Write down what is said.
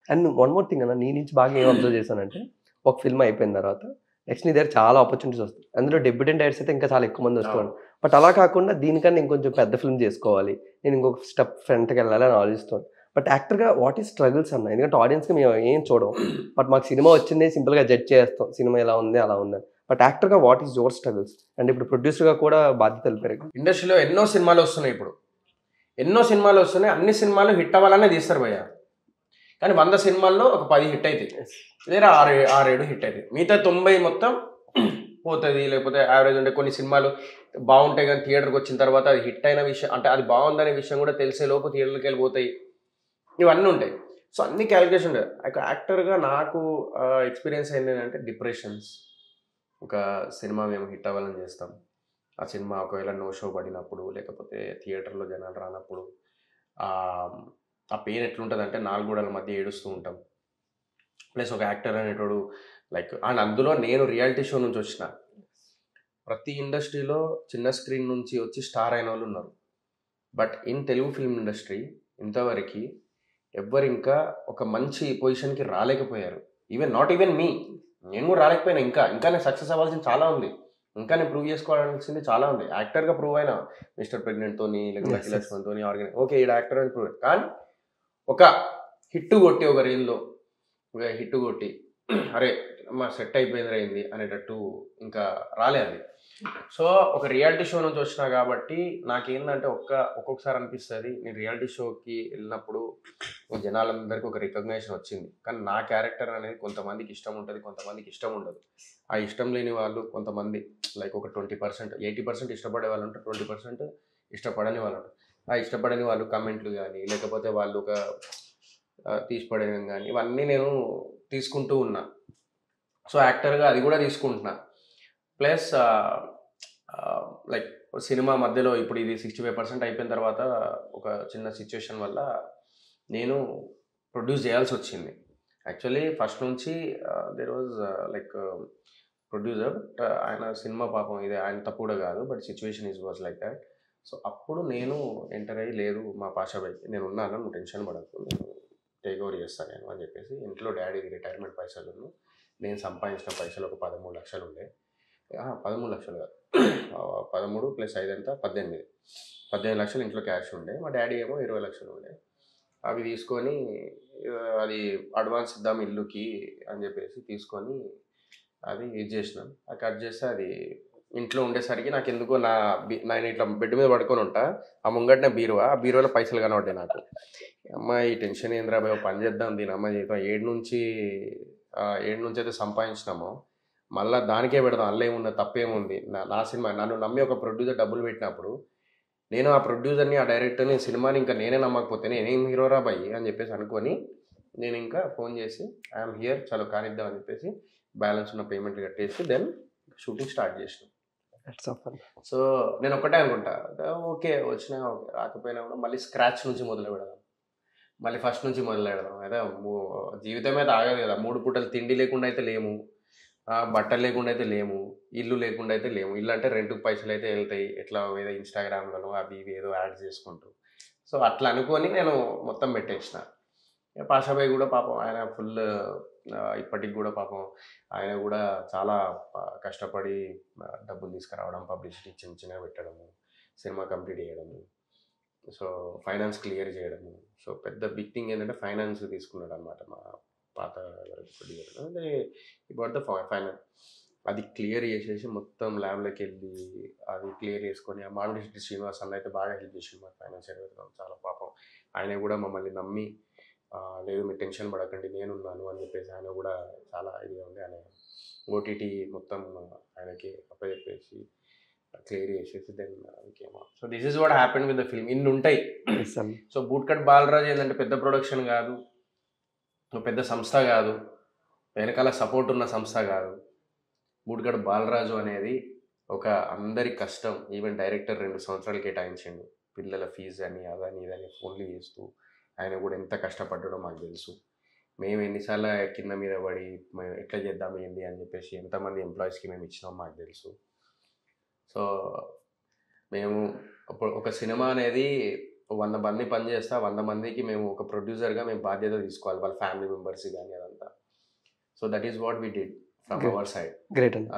And one more thing అన్న, నీ నుంచి బాగా ఏం అబ్జర్వ్ చేశానంటే, ఒక ఫిల్మ్ అయిపోయిన తర్వాత నెక్స్ట్ నీ దగ్గర చాలా ఆపర్చునిటీస్ వస్తాయి. అందులో డెబ్యూటెంట్ డైరెక్టర్స్ అయితే ఇంకా చాలా ఎక్కువ మంది వస్తారు. బట్ అలా కాకుండా దీనికన్నా ఇంకొంచెం పెద్ద ఫిల్మ్ చేసుకోవాలి, నేను ఇంకొక స్టెప్ ఫ్రంట్‌కెళ్ళాలి అని ఆలోచిస్తాను. బట్ యాక్టర్‌గా వాట్ ఈస్ స్ట్రగుల్స్ అన్న? ఎందుకంటే ఆడియన్స్‌గా మేము ఏం చూడం. బట్ మాకు సినిమా వచ్చింది సింపుల్‌గా జడ్జ్ చేస్తాం. సినిమా ఇలా ఉంది, అలా ఉందని. బట్ యాక్టర్‌గా what is your struggles? And ఇప్పుడు ప్రొడ్యూసర్‌గా కూడా బాధ్యతలు పెరిగాయి. ఇండస్ట్రీలో ఎన్నో సినిమాలు వస్తున్నాయి ఇప్పుడు. ఎన్నో సినిమాలు వస్తున్నాయి. అన్ని సినిమాలు హిట్ అవ్వాలనే తీస్తారు భయ్య. కానీ 100 సినిమాల్లో ఒక 10 హిట్ అవుతాయి, లేదా 6-7 హిట్ అవుతాయి. మిగతా 90 మొత్తం పోతుంది, లేకపోతే యావరేజ్ ఉంటే కొన్ని సినిమాలు బాగుంటాయి కానీ థియేటర్కి వచ్చిన తర్వాత అది హిట్ అయిన విషయం, అంటే అది బాగుందనే విషయం కూడా తెలిసే లోపు థియేటర్కి వెళ్ళిపోతాయి. ఇవన్నీ ఉంటాయి. సో అన్ని క్యాలిక్యులేషన్ ఉంటాయి. యాక్టర్గా నాకు ఎక్స్పీరియన్స్ అయింది ఏంటంటే డిప్రెషన్స్. ఒక సినిమా మేము హిట్ అవ్వాలని చేస్తాం, ఆ సినిమా ఒకవేళ నో షో పడినప్పుడు, లేకపోతే థియేటర్లో జనాలు రానప్పుడు ఆ పెయిన్ ఎట్లుంటుందంటే 4 గోడల మధ్య ఏడుస్తూ ఉంటాం. ప్లస్ ఒక యాక్టర్ అనేటోడు లైక్, అండ్ అందులో నేను రియాలిటీ షో నుంచి వచ్చిన. ప్రతి ఇండస్ట్రీలో చిన్న స్క్రీన్ నుంచి వచ్చి స్టార్ అయిన వాళ్ళు ఉన్నారు. But in Telugu film industry ఇంతవరకు ఎవ్వరు ఇంకా ఒక మంచి పొజిషన్కి రాలేకపోయారు. నాట్ ఈవెన్ మీ, నేను కూడా రాలేకపోయినా. ఇంకా నేను సక్సెస్ అవ్వాల్సింది చాలా ఉంది. ఇంకా నేను ప్రూవ్ చేసుకోవాల్సింది చాలా ఉంది. యాక్టర్గా ప్రూవ్ అయినా మిస్టర్ ప్రెగ్నెంట్తోని, లేకపోతే లక్కీ లక్ష్మణ్తోని ఓకే ఈడ యాక్టర్ అని ప్రూవ్. కానీ ఒక హిట్ కొట్టి, ఒక రీల్లో ఒక హిట్ కొట్టి అరే మా సెట్ అయిపోయింది అనేటట్టు ఇంకా రాలే అది. సో ఒక రియాలిటీ షో నుంచి వచ్చినా కాబట్టి నాకేంటంటే ఒక్కొక్కసారి అనిపిస్తుంది, నేను రియాలిటీ షోకి వెళ్ళినప్పుడు జనాలందరికీ ఒక రికగ్నైజేషన్ వచ్చింది, కానీ నా క్యారెక్టర్ అనేది కొంతమందికి ఇష్టం ఉంటుంది, కొంతమందికి ఇష్టం ఉండదు. ఆ ఇష్టం లేని వాళ్ళు కొంతమంది లైక్ ఒక 20%, 80% ఇష్టపడే వాళ్ళు ఉంటారు, 20% ఇష్టపడని వాళ్ళు ఉంటారు. ఆ ఇష్టపడని వాళ్ళు కమెంట్లు కానీ, లేకపోతే వాళ్ళు ఒక తీసిపడేయడం కానీ, ఇవన్నీ నేను తీసుకుంటూ ఉన్నా. సో యాక్టర్గా అది కూడా తీసుకుంటున్నా. ప్లస్ లైక్ సినిమా మధ్యలో ఇప్పుడు ఇది 65% అయిపోయిన తర్వాత ఒక చిన్న సిచ్యువేషన్ వల్ల నేను ప్రొడ్యూస్ చేయాల్సి వచ్చింది. యాక్చువల్లీ ఫస్ట్ నుంచి there was like producer, but ఆయన సినిమా పాపం ఇది ఆయన తప్పు కూడా కాదు, but situation is was like that. So అప్పుడు నేను ఎంటర్ అయ్యి, లేదు మా పాషాబాయ్ నేను ఉన్నాను, నువ్వు టెన్షన్ పడకు, నేను టేక్ ఓవర్ చేస్తాను నేను అని చెప్పేసి, ఇంట్లో డాడీది రిటైర్మెంట్ పైసలు, నేను సంపాదించిన పైసలు ఒక 13 లక్షలు ఉండే. 13 లక్షలు కాదు, 13 + 5 ఎంత 18 లక్షలు ఇంట్లో క్యాష్ ఉండే. మా డాడీ ఏమో 20 లక్షలు ఉండే. అవి తీసుకొని అది అడ్వాన్స్ ఇద్దాం ఇల్లుకి అని చెప్పేసి తీసుకొని అది ఇది చేసినాం. అది కట్ చేస్తే అది ఇంట్లో ఉండేసరికి నాకు ఎందుకో నేను ఇట్లా బెడ్ మీద పడుకొని ఉంటా, ఆ ముంగట్నే బీరువా, ఆ బీరువాలో పైసలు కనబడ్డాయి నాకు. అమ్మ ఈ టెన్షన్ ఏంద్రా బాయ్, పని చేద్దాం దీని అమ్మ జీతం 7 నుంచి అయితే సంపాదించినామో మళ్ళీ దానికే పెడదాం, అందులో ఏముంది, తప్పేముంది. నా సినిమా నన్ను నమ్మి ఒక ప్రొడ్యూసర్ డబ్బులు పెట్టినప్పుడు నేను ఆ ప్రొడ్యూసర్ని, ఆ డైరెక్టర్ని, సినిమాని ఇంకా నేనే నమ్మకపోతే నేనేం హీరోరా బాయ్ అని చెప్పేసి అనుకొని, నేను ఇంకా ఫోన్ చేసి ఐఎమ్ హియర్ చలో కానిద్దాం అని చెప్పేసి బ్యాలెన్స్ ఉన్న పేమెంట్లు కట్టేసి దెన్ షూటింగ్ స్టార్ట్ చేసినాం. సో నేను ఒక్కటే అనుకుంటా, ఓకే వచ్చినా ఓకే, రాకపోయినా కూడా మళ్ళీ స్క్రాచ్ నుంచి మొదలు పెడదాం, మళ్ళీ ఫస్ట్ నుంచి మొదలు పెడదాం. అయితే జీవితం అయితే ఆగదు కదా, 3 పూటలు తిండి లేకుండా అయితే లేము, బట్టలు లేకుండా అయితే లేము, ఇల్లు లేకుండా అయితే లేము. ఇల్లు అంటే రెంట్కి పైసలు అయితే వెళ్తాయి, ఎట్లా ఏదో ఇన్స్టాగ్రామ్లలో అవి ఇవి ఏదో యాడ్స్ చేసుకుంటూ. సో అట్లా అనుకొని నేను మొత్తం పెట్టేసిన. పాషాబాయ్ కూడా పాపం ఆయన ఫుల్ ఇప్పటికి కూడా పాపం ఆయన కూడా చాలా కష్టపడి డబ్బులు తీసుకురావడం, పబ్లిసిటీ చిన్న చిన్నగా పెట్టడము, సినిమా కంప్లీట్ చేయడము, సో ఫైనాన్స్ క్లియర్ చేయడము. సో పెద్ద బిగ్ థింగ్ ఏంటంటే ఫైనాన్స్ తీసుకున్నాడు అనమాట మా పాత ప్రొడ్యూసర్. అదే ఇవాట్ ద ఫైనాన్స్ అది క్లియర్ చేసేసి మొత్తం ల్యాబ్లోకి వెళ్ళి అది క్లియర్ చేసుకొని, ఆ మామిడి శ్రీనివాస్ అన్న అయితే బాగా హెల్ప్ చేసిండు మాకు ఫైనాన్స్ ఎదుగుతాం చాలా. పాపం ఆయన కూడా మమ్మల్ని నమ్మి లేదు మీరు టెన్షన్ పడకండి నేనున్నాను అని చెప్పేసి ఆయన కూడా చాలా ఇదిగా ఉంది. ఆయన ఓటీటీ మొత్తం ఆయనకి అప్పచెప్పేసి క్లియర్ చేసేసి దెన్ ఇంకేమో. So this is what happened with the film. ఇన్ని ఉంటాయి. సో బూట్కట్ బాలరాజ్ ఏంటంటే పెద్ద ప్రొడక్షన్ కాదు, పెద్ద సంస్థ కాదు, వెనకాల సపోర్ట్ ఉన్న సంస్థ కాదు. బూట్కట్ బాలరాజు అనేది ఒక అందరి కష్టం. ఈవెన్ డైరెక్టర్ 2 సంవత్సరాలు కేటాయించిండు పిల్లల ఫీజు అని అదని ఇదని ఫోన్లు చేస్తూ. ఆయన కూడా ఎంత కష్టపడ్డాడో మాకు తెలుసు. మేము ఎన్నిసార్లు కింద మీద పడి ఎట్లా చేద్దాం ఏంది అని చెప్పేసి ఎంతమంది ఎంప్లాయీస్కి మేము ఇచ్చినాం మాకు తెలుసు. సో మేము ఒక సినిమా అనేది 100 మంది పని చేస్తా, 100 మందికి మేము ఒక ప్రొడ్యూసర్గా మేము బాధ్యత తీసుకోవాలి, వాళ్ళ ఫ్యామిలీ మెంబర్స్ కానీ అదంతా. So that is what we did from our side. Great అండి.